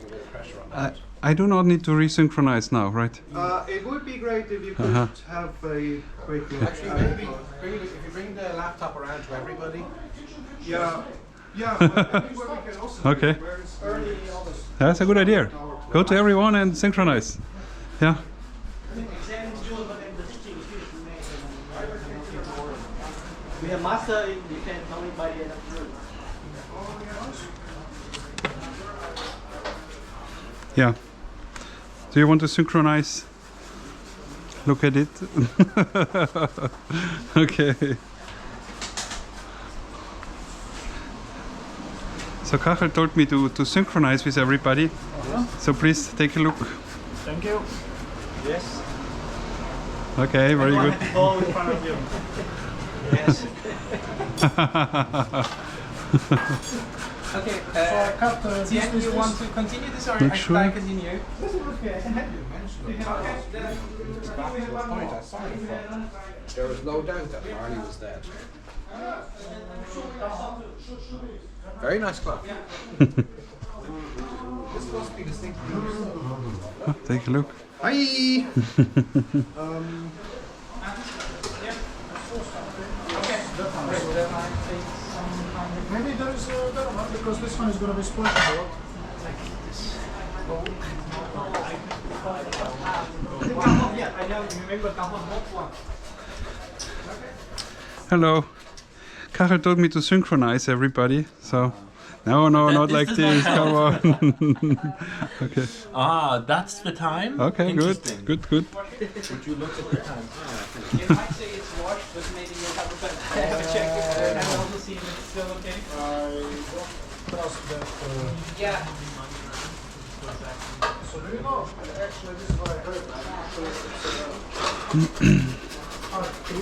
putting a bit of pressure on that. I do not need to resynchronize now, right? It would be great if you could have a quick look. Actually, maybe if you bring the laptop around to everybody. Yeah, but everybody can also Okay. where it's early August. That's a good idea. Go to everyone and synchronize. Yeah. We have master in defense only by the end of June. Yeah. Do you want to synchronize? Look at it. Okay. So Kachel told me to synchronize with everybody. So please take a look. Thank you. Yes. Okay, very good. Go in front of you. Yes. Okay, So Tien, you want to continue this or Not I sure. can continue? Okay, I can help you. It's back to the point I started from. There was no doubt that Marley was dead. Very nice club. This must be the thing. Take a look. Hi! Maybe there is a better one because this one is going to be split board. Yeah, I know. Remember one. Hello. Kachel told me to synchronize everybody. So no, not like this. Come on. Okay. Ah, that's the time? Okay, good. Interesting. Good, good. Would you look at the time? You might say it's washed, but maybe you'll have to check it and also see if it's still okay. I don't trust that. Yeah. So do you know? Actually, this is what I heard. It's hard to.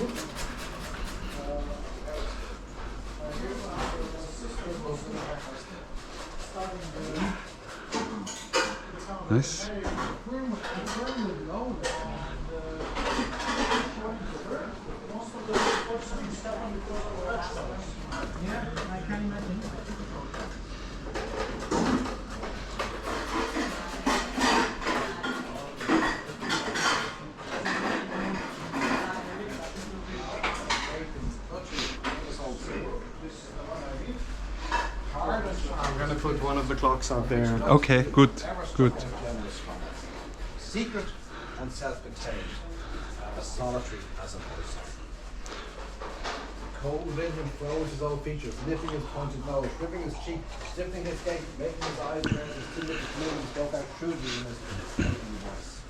Nice. Yeah, I can imagine. I'm gonna put one of the clocks out there. Okay, good, good. Secret and self-contained, as solitary as a horse. Cold vision froze his old features, lifting his pointed nose, gripping his cheek, stiffening his gait, making his eyes red, his two lips blue, and spoke out crudely in his broken voice.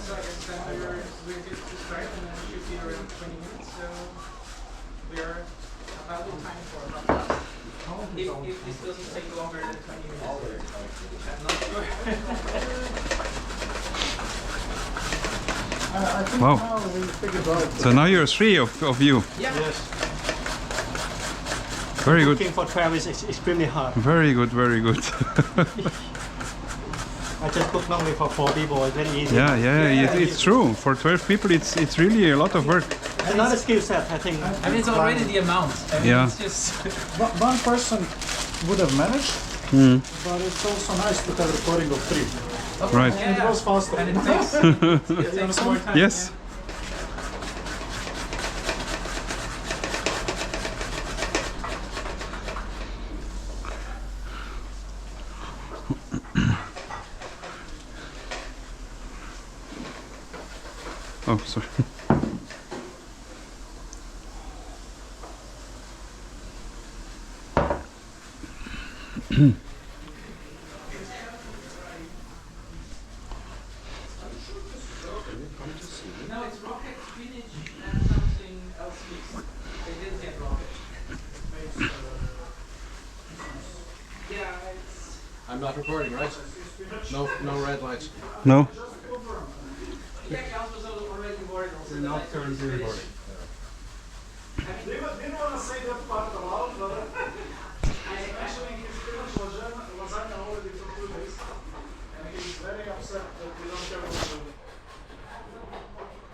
So I guess then we're good to start and then we should be around 20 minutes. So we're about the time for about if this doesn't take longer than 20 minutes. I'm not sure. I think Wow. now we figured out. So now you're three of you. Yeah. Yes. Very good. Looking for Travis is extremely hard. Very good, very good. I just booked normally for 4 people. It's very easy. Yeah, it's true. For 12 people, it's really a lot of work. It's another skill set, I think. I mean, it's already the amount. I mean, Yeah. it's just. One person would have managed, but it's also nice to have a recording of 3. Right. And it goes faster. And it takes more time. Yes. Oh, sorry. No, it's rocket, spinach, and something else mixed. They didn't get rocket. Yeah, it's. I'm not recording, right? No red lights. No? Yeah, Klaus was already worried also. Now turn to recording. Didn't want to say that part aloud, but actually his finish lasagna already for 2 days. And he's very upset that we don't have a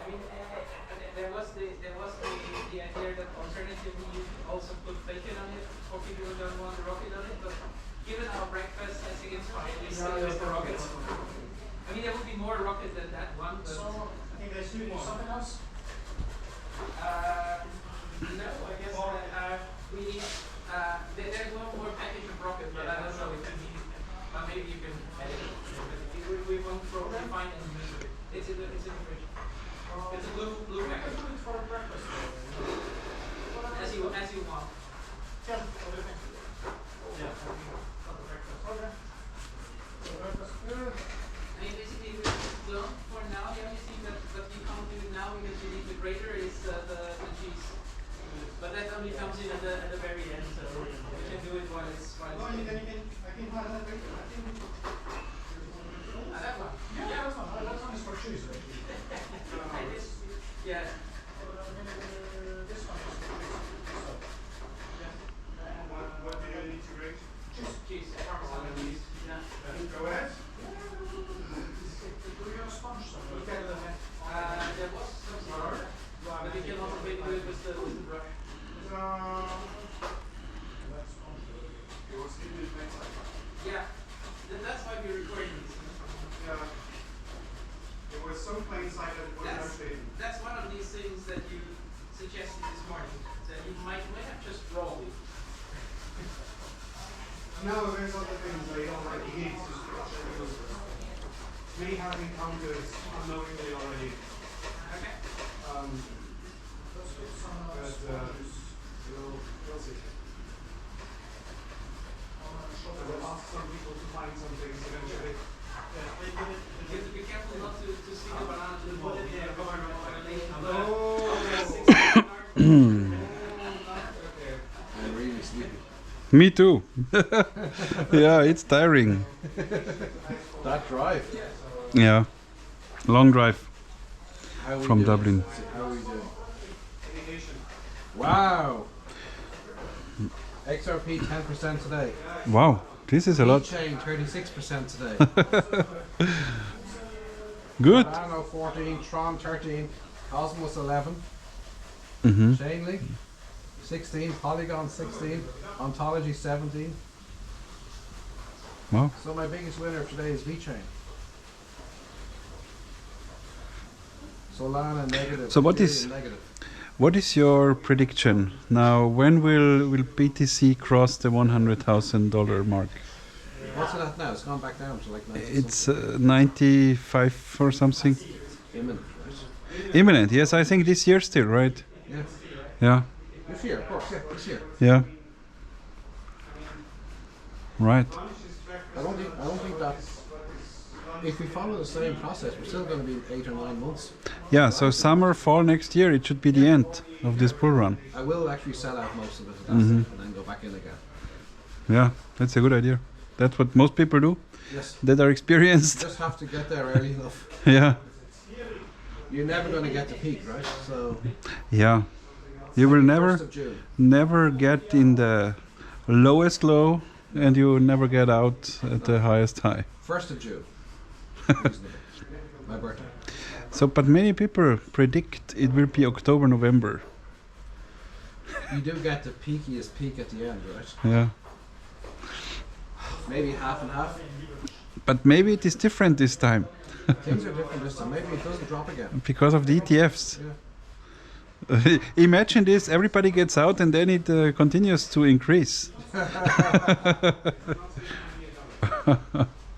I mean, there was the idea that alternatively you could also put bacon on it for people who don't want No, I guess we need. There's one more package of rocket, but I don't know if you need. Maybe you can edit it. We won't define any music. It's in the fridge. It's a blue package. For breakfast. As you want. Ken, what do you think? Yeah. For the breakfast. Okay. So breakfast good. I mean, basically, we're done for now. The only thing that we can't do now because we need the grater is the cheese. But that only comes in at the very end, so we can do it while it's. I can find that breakfast. That one. Yeah, that's one. That one is for cheese, right? Yeah. This one is for cheese. What do you need to grate? Cheese. Parmesan and cheese. Yeah. Go ahead. Do you have a sponge somewhere? There was some sort, but we can also maybe do it with the brush. It was in the next time. Yeah. That's why we're recording these. Yeah. It was so plain sight that it was irritating. That's one of these things that you suggested this morning that you might have just rolled it. No, there's other things I don't like. He needs to stretch it. Me having encountered unknowingly already. Okay. Let's get some But sponges. we'll see. I will ask some people to find some things eventually. You have to be careful not to stick the banana to the ball. Yeah, I'm really sleepy. Me too. Yeah, it's tiring. That drive. Yeah, long drive How we from doing? Dublin. How are we doing? Irrigation. Wow. XRP 10% today. Wow, this is a lot. Chain 36% today. Good. Cardano 14, Tron 13, Cosmos 11, Mm-hmm. Chainlink 16, Polygon 16, Ontology 17. Wow. So my biggest winner today is VeChain. Solana negative. So what Ethereum is- negative? What is your prediction now? When will BTC cross the $100,000 mark? What's it at now? It's gone back down to like 90 It's 95 or something. imminent, right? Imminent. Yes, I think this year still, right? Yeah. Yeah. This year, of course. Yeah, this year. Yeah. Right. I don't think that if we follow the same process, we're still going to be 8 or 9 months. Yeah. So summer, fall next year, it should be the end of this bull run. I will actually sell out most of it at that Mhm. and then go back in again. Yeah, that's a good idea. That's what most people do Yes. that are experienced. Just have to get there early enough. Yeah. You're never going to get the peak, right? So Yeah. You will 1st of June. never get in the lowest low, and you will never get out at the highest high. 1st of June. Reasonable. My birthday. So, but many people predict it will be October, November. You do get the peakiest peak at the end, right? Yeah. Maybe half and half. But maybe it is different this time Things are different this time. Maybe it doesn't drop again. because of the ETFs. Yeah. Imagine this: everybody gets out, and then it continues to increase.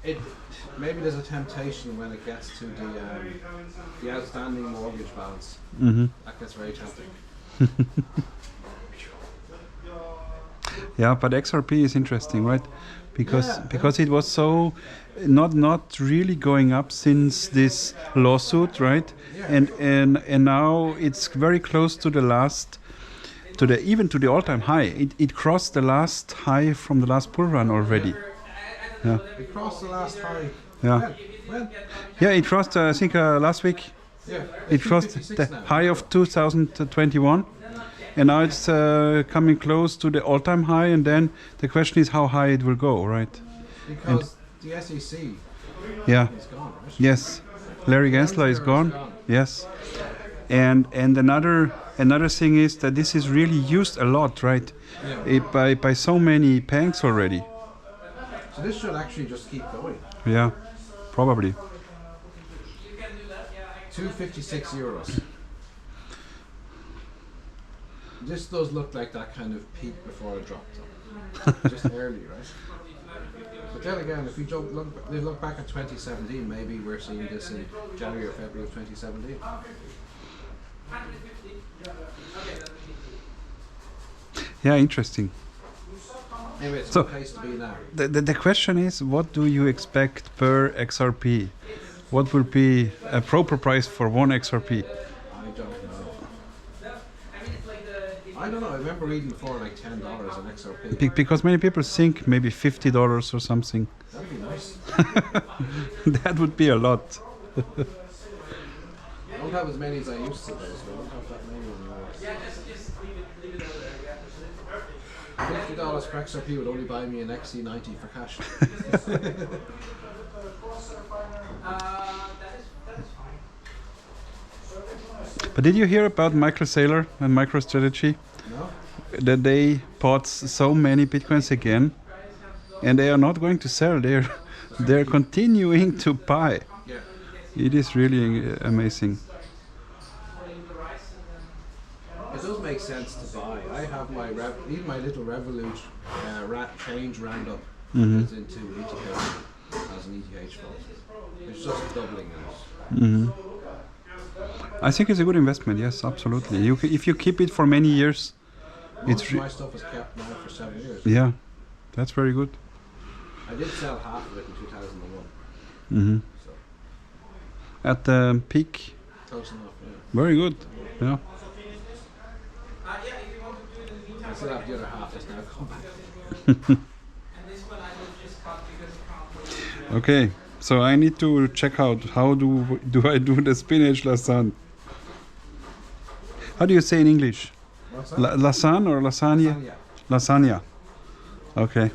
It maybe there's a temptation when it gets to the outstanding mortgage balance. Hmm. That gets very tempting. Yeah, but XRP is interesting, right? Because Yeah. because it was so not really going up since this lawsuit, right? Yeah. And now it's very close to the last, even to the all-time high. It crossed the last high from the last bull run already. Yeah, It crossed the last high. yeah, When? yeah. It crossed. I think last week. Yeah. It It's crossed 256 the now. high of 2021, and now it's coming close to the all-time high. And then the question is how high it will go, right? Because the SEC Yeah. is gone, right? Yes, Larry Gensler is gone. Yes, and another thing is that this is really used a lot, right? By so many banks already. So this should actually just keep going. Yeah, probably. 256 euros. This does look like that kind of peak before it dropped. Though. Just early, right? But then again, if we look back at 2017, maybe we're seeing this in January or February of 2017. Yeah, interesting. Anyway, it's So- a good place to be now. The question is, what do you expect per XRP? What will be a proper price for one XRP? I don't know. I don't know. I remember reading before like $10 an XRP. Because many people think maybe $50 or something. That'd be nice. That would be a lot. I don't have as many as I used to, though, so I don't have that many anymore. $50 per XRP would only buy me an XC90 for cash. But did you hear about Michael Saylor and MicroStrategy? No? That they bought so many bitcoins again, and they are not going to sell. They're continuing to buy. Yeah. It is really amazing. It does make sense to buy. I have my even my little Revolut change roundup is into ETH as an ETH fund. It's just doubling it. I think it's a good investment. Yes, absolutely. If you keep it for many years, Most of my stuff is kept now for 7 years. yeah, that's very good. I did sell half of it in 2001. So At the peak, close enough. Yeah. very good. Yeah. I still have the other half that's now come back. Okay. So I need to check out how do I do the spinach lasagne. How do you say in English? What's that? Lasagne or lasagna? Lasagna. Lasagna. Okay.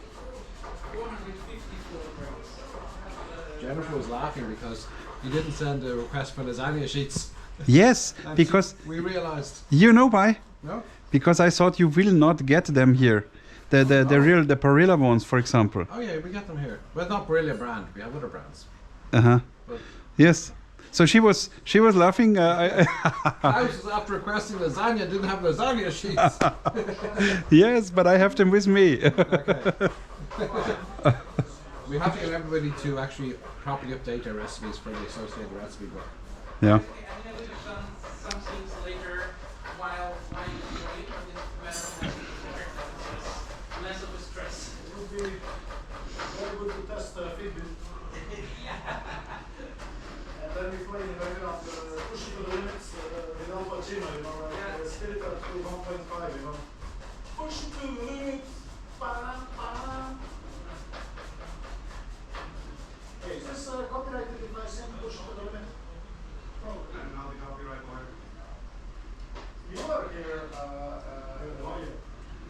Jennifer was laughing because you didn't send a request for lasagna sheets. Yes, And because we realized. you know why? No? Because I thought you will not get them here. The Barilla ones, for example. Oh yeah, we got them here. Well, not Barilla brand. We have other brands. Uh-huh. But Yes. So she was laughing. Klaus was after requesting lasagna, didn't have lasagna sheets. Yes, but I have them with me. Okay. We have to get everybody to actually properly update their recipes for the associated recipe book. Yeah. Some things later while you wait for this development less of a stress. It would be very good to test Fitbit. And then we play in push it to the limits with Al Pacino, spirit up to 1.5, Push it to the limits. Ba-dum, ba-dum. Hey, is this copyrighted if I sing push it to the limit? And now the copyright lawyer. You are here,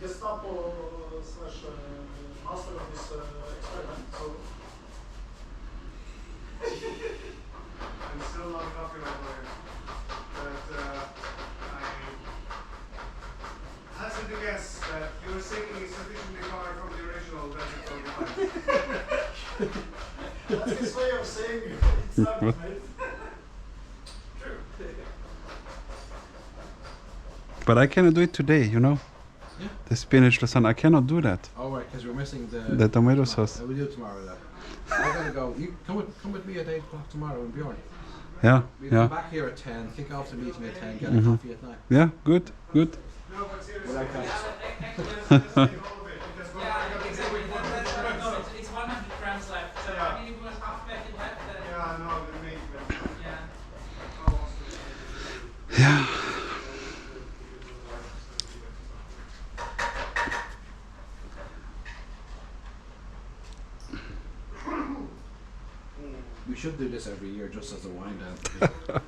Gestapo slash master of this experiment, so I'm still not a copyright lawyer. But I hazard to guess that your singing is sufficiently far from the original that it will be fine. that's his way of saying it's not What? mate. But I cannot do it today, you know? Yeah. The spinach lasagne. I cannot do that. Oh right, because we're missing The tomato sauce. We'll do it tomorrow then. I'm gonna go. You come with me at 8 o'clock tomorrow in Bjorn. Yeah. We'll come Yeah. back here at 10, kick off the meeting at 10, get a coffee at 9. Yeah. Good. Good. No, but seriously, Like that. all of it, because Yeah, exactly. It's 100 grams left. So I mean, if it was half packet left, then yeah, no, the meat, but yeah. Yeah. We should do this every year just as a wind down.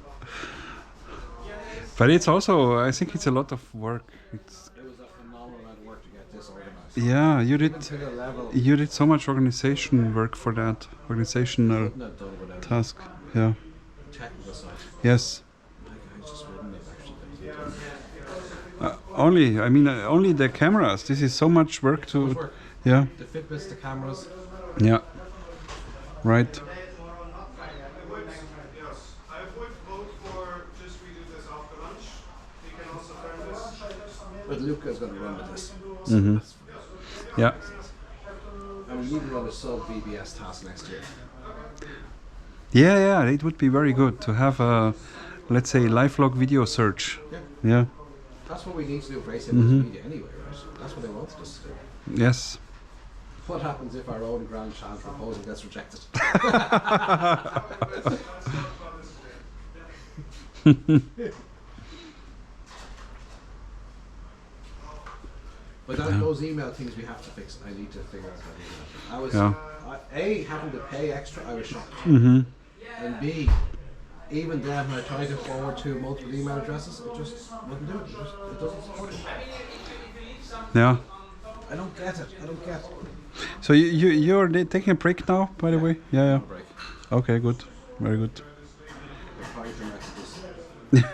But it's also, I think it's a lot of work. It's, It was a phenomenal amount of work to get this organized. yeah, you Even did. to the level You did so much organization work for that. Organizational couldn't have done without task. Yeah. technical side. Yes. My guys just wouldn't have actually Only the cameras. This is so much work Much to. work. Yeah. The Fitbits, the cameras. Yeah. Right. I would vote for just redo this after lunch. We can also turn this. But Luca's going to run with this. So Mhm. that's- Yeah. And we even run a sub VBS task next year. Yeah, it would be very good to have a, let's say, lifelog video search. Yeah. Yeah. That's what we need to do for ACM Mhm. Media anyway, right? That's what they wanted us to do. Yes. What happens if our own grand challenge proposal gets rejected? But those email things we have to fix. I need to figure out how to do that. I was A, having to pay extra, I was shocked. Mhm. And B, even then when I tried to forward to multiple email addresses, it just wouldn't do it. It doesn't support it. Yeah. I don't get it. I don't get it. So you're taking a break now, by the way? Yeah. Break. Okay, good. Very good. Replying to messages.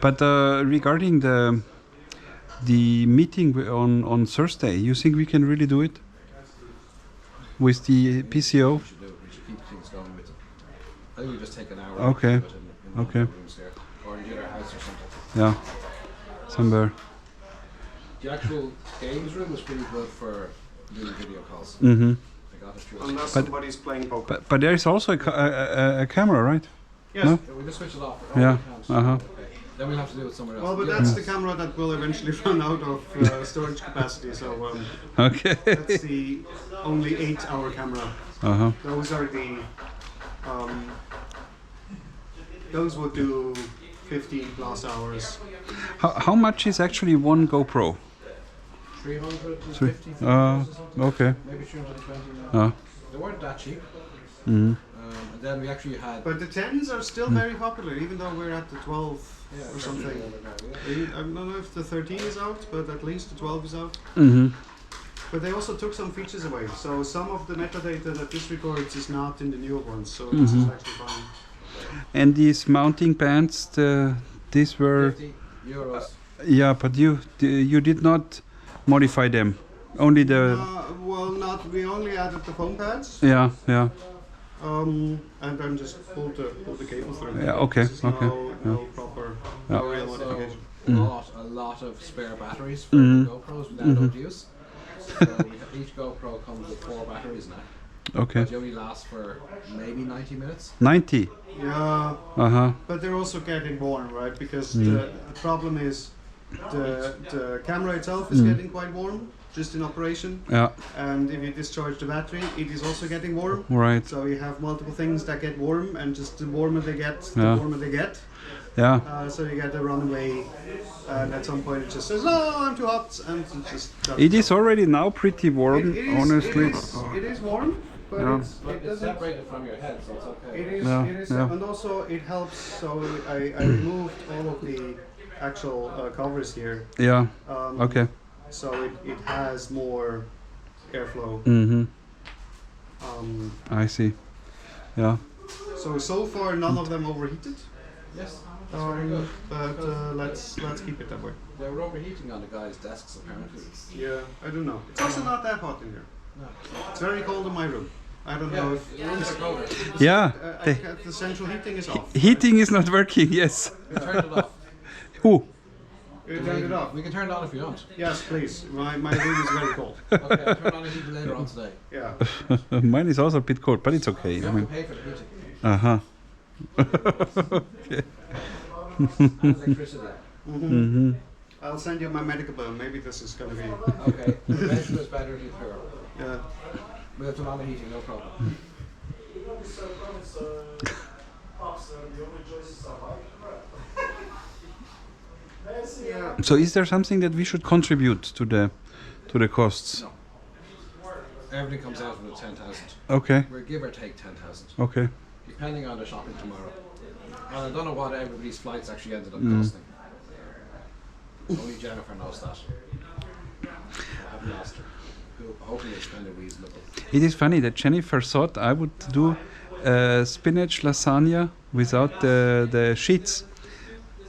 But regarding the meeting on Thursday, you think we can really do it with the PCO? We should do it. We should keep things going with it. I think we just take an hour. Okay. To do it in Okay. one of the rooms here, or in the other house or something. Yeah. Somewhere. The actual games room was pretty good for doing video calls. Mm-hmm. I got it through. Unless But- somebody's playing poker. But there is also a camera, right? Yes. No? Yeah, we just switch it off. Oh, Yeah. we can't. Uh-huh. Okay. Then we'll have to do it somewhere else. Well, but Yeah. that's the camera that will eventually run out of storage capacity. So Okay. that's the only 8-hour camera. Uh-huh. Those are the. Those would do 15 plus hours. How much is actually one GoPro? 350 or something. Okay. Maybe 320 now. They weren't that cheap. Mm-hmm. And then we actually had. But the 10s are still very popular, even though we're at the 12 yeah, or something. I don't know if the 13 is out, but at least the 12 is out. Mm-hmm. But they also took some features away, so some of the metadata that this records is not in the newer ones, so this is actually fine. And these mounting bands, these were 50 euros. yeah, but you did not modify them. Only the Well, not. We only added the foam pads, yeah. and then just pulled the cable through. Yeah, okay, This is okay, No proper, Yeah. no real So modification. a lot of spare batteries for Mhm. the GoPros we now don't use. So each GoPro comes with 4 batteries now. Okay. They only last for maybe 90 minutes. 90. Yeah, Uh-huh. but they're also getting warm, right? Because Mm. the problem is the camera itself is getting quite warm just in operation, Yeah. and if you discharge the battery, it is also getting warm. Right. So you have multiple things that get warm, and just the warmer they get, the Yeah. warmer they get. Yeah. So you get a runaway, and at some point it just says, "Oh, I'm too hot," and it just. It is already now pretty warm, It is, honestly. It is warm, but Yeah. it It's doesn't. separated from your head, so it's okay. It is, Yeah, yeah. and also it helps. So I removed all of the actual covers here. Yeah. Um, Okay. So it has more airflow. Mm-hmm. I see. Yeah. So far none of them overheated. Yes, that's very good. But let's keep it that way. They were overheating on the guys' desks apparently. Yeah, I don't know. It's also not that hot in here. No. It's very cold in my room. I don't know if Rooms are colder. Yeah. the central heating is off. Heating is not working. Yes. We turned it off. Who? You turned it off. We can turn it on if you want. Yes, please. My room is very cold. Okay, I'll turn on the heat later on today. Yeah. Mine is also a bit cold, but it's okay. You I have to mean, pay for the heating uh-huh. and electricity. Mm-hmm. I'll send you my medical bill. Maybe this is gonna be. Okay, eventually it's better if you pure. Yeah. We have to turn on the heating, no problem. Yeah. So is there something that we should contribute to the costs? No. Everything comes out of the 10,000. Okay. We're give or take 10,000, Okay. depending on the shopping tomorrow. And I don't know what everybody's flights actually ended up Mm. costing. Only Jennifer knows that. I haven't asked her. Who hopefully they spend a reasonable. It is funny that Jennifer thought I would do spinach lasagna without the sheets,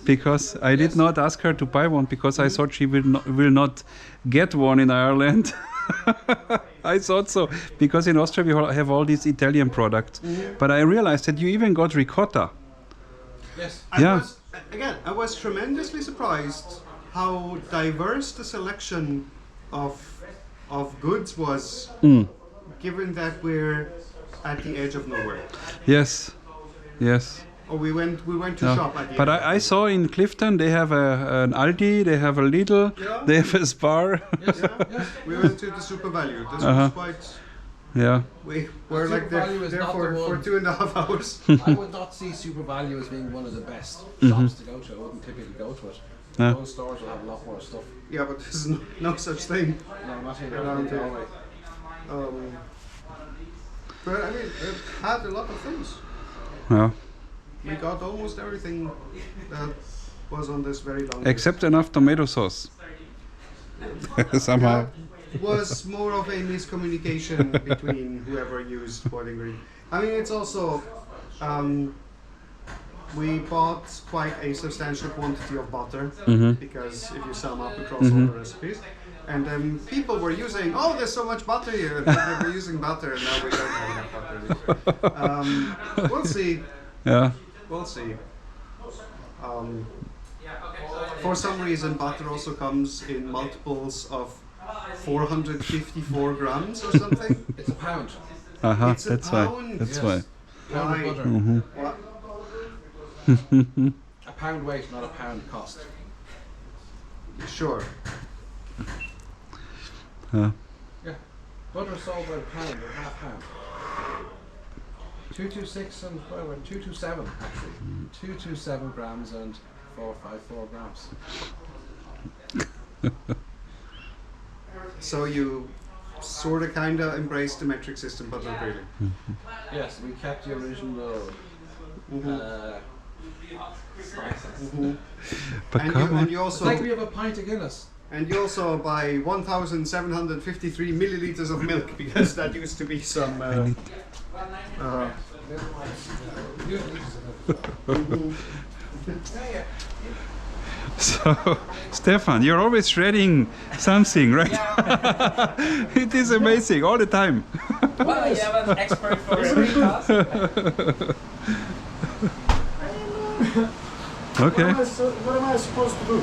because I did not ask her to buy one because I thought she will not get one in Ireland. I thought so because in Austria we have all these Italian products, but I realized that you even got ricotta. Yes. Yeah. I was tremendously surprised how diverse the selection of goods was, given that we're at the edge of nowhere. Yes, yes. Oh, we went to No. shop at the But end. I saw in Clifton they have an Aldi, they have a Lidl, Yeah. they have a Spar. We went to the Super Value. This Uh-huh. was quite. Yeah. We were Super like there, Value is there not for, the for one. 2.5 hours. I would not see Super Value as being one of the best shops to go to. I wouldn't typically go to it. Yeah. Those stores will have a lot more stuff. Yeah, but there's no such thing. No, not in Around here. Galway. But I mean, it had a lot of things. Yeah. We got almost everything that was on this very long Except enough tomato sauce. Somehow. list. Was more of a miscommunication between whoever used what ingredient. I mean, it's also we bought quite a substantial quantity of butter because if you sum up across all the recipes, and people were using, oh, there's so much butter here, and they were using butter, and now we don't have enough butter anymore. We'll see. Yeah. We'll see. For some reason, butter also comes in multiples of 454 grams or something. It's a pound. Uh-huh. It's a That's why. pound. That's Yes. why. Pound Why? of butter. What? A pound weight, not a pound cost. Sure. Yeah. Butter is sold by the pound or half pound. 226 and 227 actually. 227 grams and 454 grams. So you sort of kind of embraced the metric system, but not really. Yes, we kept the original prices. But And come on. you It's like we also have a pint of Guinness. buy 1,753 milliliters of milk because that used to be some. So, Stefan, you're always shredding something, right? It is amazing all the time. Well, you have an expert for every task. Okay. What am I supposed to do?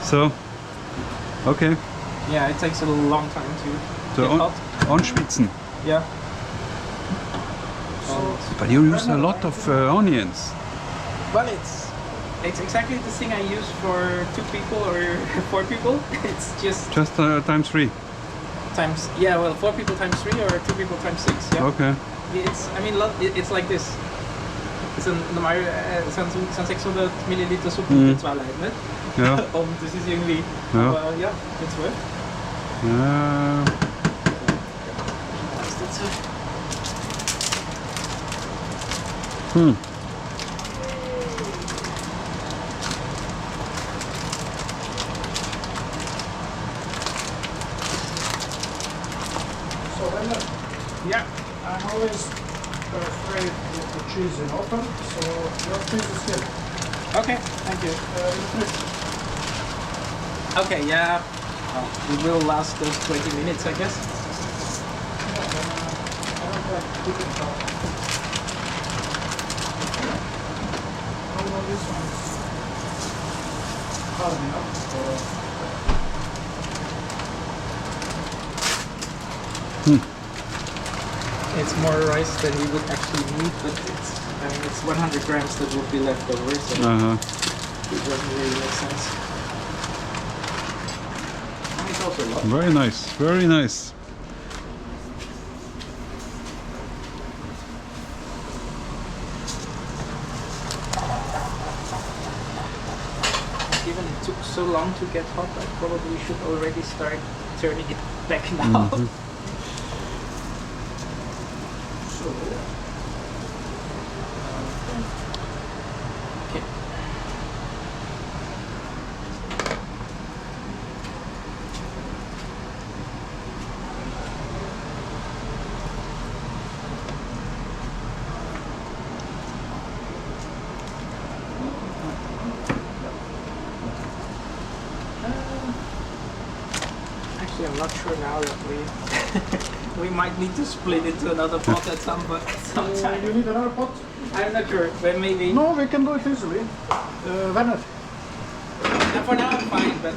So, okay. Yeah, it takes a long time to So get hot. anschwitzen. Yeah. But you use a lot of onions. Well, it's exactly the thing I use for 2 people or 4 people. It's just Just times 3. times, yeah, well, 4 people times 3 or 2 people times 6. Yeah. Okay. It's, I mean, it's like this. De har ju sen 600 milliliter soppor till alla ämnet. Ja. Om det är irgendwie, Ja. aber ja, it's worth. So then, Yeah. I'm always afraid with the cheese in open, so your cheese is good. Okay, thank you. Okay, yeah. Well, it will last those 20 minutes, I guess. I don't like cooking talk. Oh no, this one's hard enough. It's more rice than we would actually need, but it's 100 grams that would be left over, so Uh-huh. it doesn't really make sense. And it's also a lot. Very nice. Very nice. Given it took so long to get hot, I probably should already start turning it back now. Okay. Actually, I'm not sure now that we might need to split it to another pot at some time. You need another pot? I'm not sure, but maybe. No, we can do it easily. Werner, for now I'm fine, but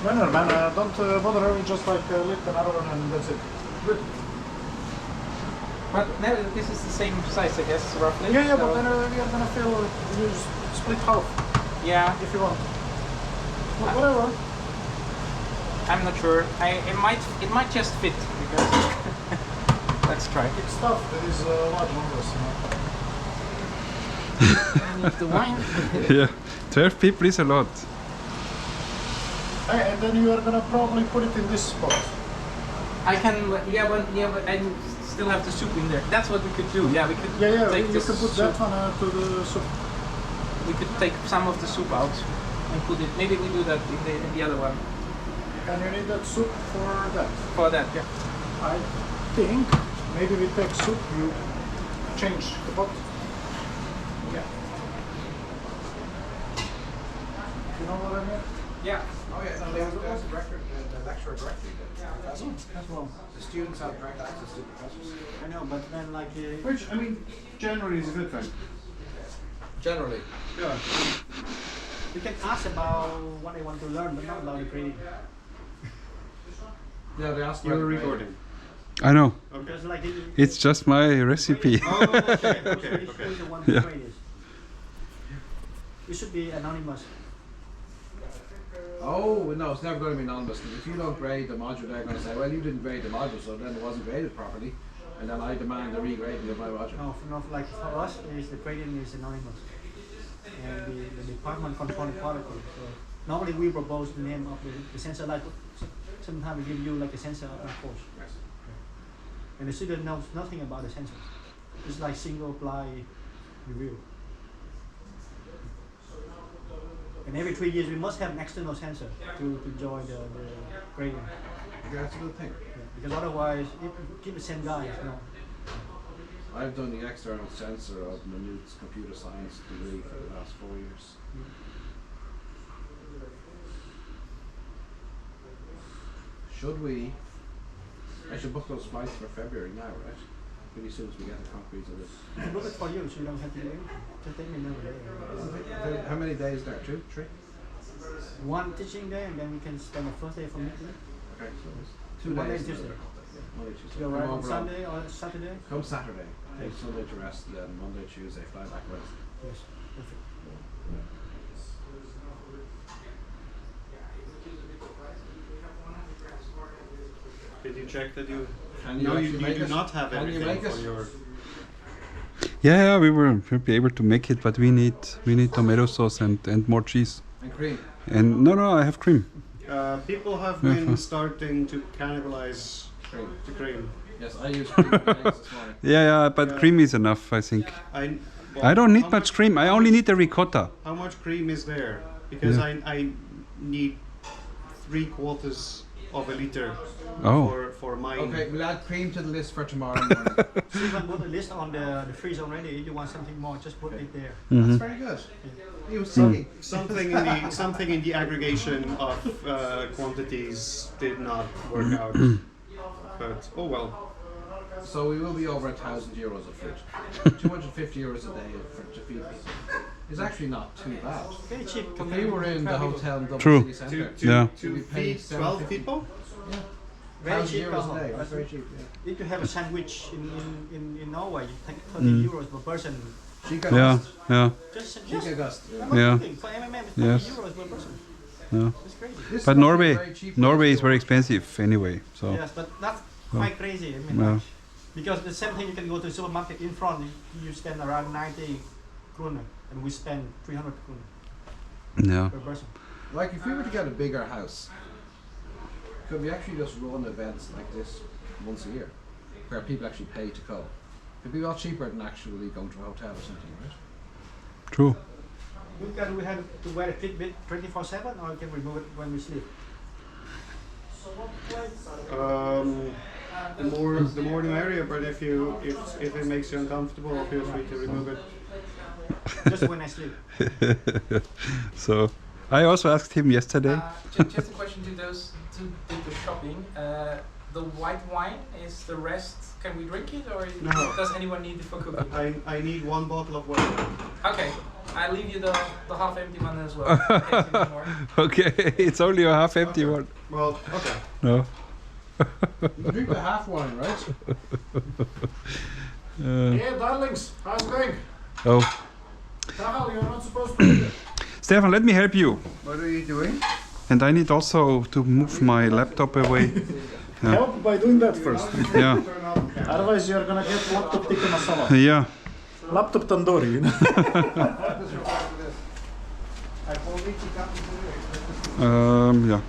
No, man, don't bother her. Just like lift another one and that's it. Good. now this is the same size, I guess, roughly. Yeah, so- but then you're gonna feel you split half Yeah, if you want. Whatever. I'm not sure. It might just fit because let's try. It's tough. There is large numbers. And the wine. Yeah, 12 people is a lot. Hey, and then you are gonna probably put it in this spot. I can, but I still have the soup in there. That's what we could do. Yeah, we could Yeah, take you this can put soup. that one to the soup. We could take some of the soup out and put it. Maybe we do that in the other one. And you need that soup for that. For that, yeah. I think maybe we take soup, you change the pot. Yeah. You know what I mean? Yeah. Oh yeah, no, there's a record, the lecturer directly. As well. The students have direct access to professors. I know, but then like Which, I mean, generally is a good thing. Generally. Yeah. you can ask about what they want to learn, but not about the grading. Yeah, they ask You're about the recording. I know. Because like It's just my recipe. Oh, okay. who's the one Yeah. who grade is. You should be anonymous. Oh, no, it's never going to be anonymous. Because if you don't grade the module, they're going to say, well, you didn't grade the module, so then it wasn't graded properly. And then I demand the regrading of my module. No, like for us, is the grading is anonymous. And the department controlling quality. So normally we propose the name of the sensor, like sometimes we give you like a sensor of the course. And the student knows nothing about the sensors. It's like single ply review. And every 3 years we must have an external sensor to join the grading. Yeah, that's a good thing. Yeah, because otherwise, if you keep the same guys, no. I've done the external censor of Maynooth's computer science degree for the last 4 years. Should we? I should book those flights for February now, right? Pretty soon as we get the concrete of this. I can book it for you, so you don't have to do anything. Just let me know. How many days there? 2, 3? One teaching day, and then we can spend the first day for meeting. Okay, so it's 2 Monday days. and Tuesday. Monday, Tuesday. You arrive Come on over Sunday or Saturday? Come Saturday. Take Sunday to rest, then Monday, Tuesday, fly back Wednesday. Yes, perfect. Did you check that you? Can No, you actually make do it? not have Can you everything make for it? your. Yeah, we'll be able to make it, but we need tomato sauce and more cheese. And cream. And no, I have cream. People have Yeah, been fine. starting to cannibalize Cream. the cream. Yes, I use cream for eggs this morning. Yeah, but Yeah. cream is enough, I think. I don't need how much cream. I only need the ricotta. How much cream is there? Because Yeah. I need 3/4 of a liter Oh, for mine. Okay, we'll add cream to the list for tomorrow morning. Stephen put a list on the fridge already. If you want something more, just put it there. That's very good. He was singing. Something in the aggregation of quantities did not work out. But oh well. So we will be over €1,000 of food. €250 a day to feed people. It's actually not too bad. Very cheap. If we were in the hotel in Dublin True. City Centre, Yeah. To We pay feed 12 750. people? Very cheap. €1,000 a Couple. day. That's very cheap. Yeah. If you have a sandwich in Norway, you take 30 euros per person. Chica yeah, Gust. yeah, Just Chica Gust. Yeah. I'm not Yeah. kidding. For MMM, it's 30 Yes. euros per person. yeah. It's crazy. This But is Norway, very cheap Norway is for very expensive anyway. So Yes, but that's quite crazy. I mean, Yeah. like, because the same thing, you can go to the supermarket in front, you spend around 90 kroner, and we spend 300 kroner yeah, per person. Like if we were to get a bigger house, could we actually just run events like this once a year, where people actually pay to go? It'd be a lot cheaper than actually going to a hotel or something, right? true. We have to wear a Fitbit 24/7, or we can remove it when we sleep. The more the merrier. But if it makes you uncomfortable, feel free to remove it. Just when I sleep. So I also asked him yesterday. Just a question to those who did the shopping. the white wine is the rest. Can we drink it, or No. does anyone need it for cooking? I need 1 bottle of wine. Okay, I leave you the half empty one as well. In case you need more. Okay, it's only a half empty one. Well, okay. No. You drink the half wine, right? Yeah, darlings, how's it going? Oh, Tahal, you're not supposed to do that. Stefan, let me help you. What are you doing? And I need also to move my laptop away. Yeah. Help by doing that first. Yeah, Otherwise, you're gonna get laptop tikka masala. yeah. Laptop tandoori, you know? Yeah.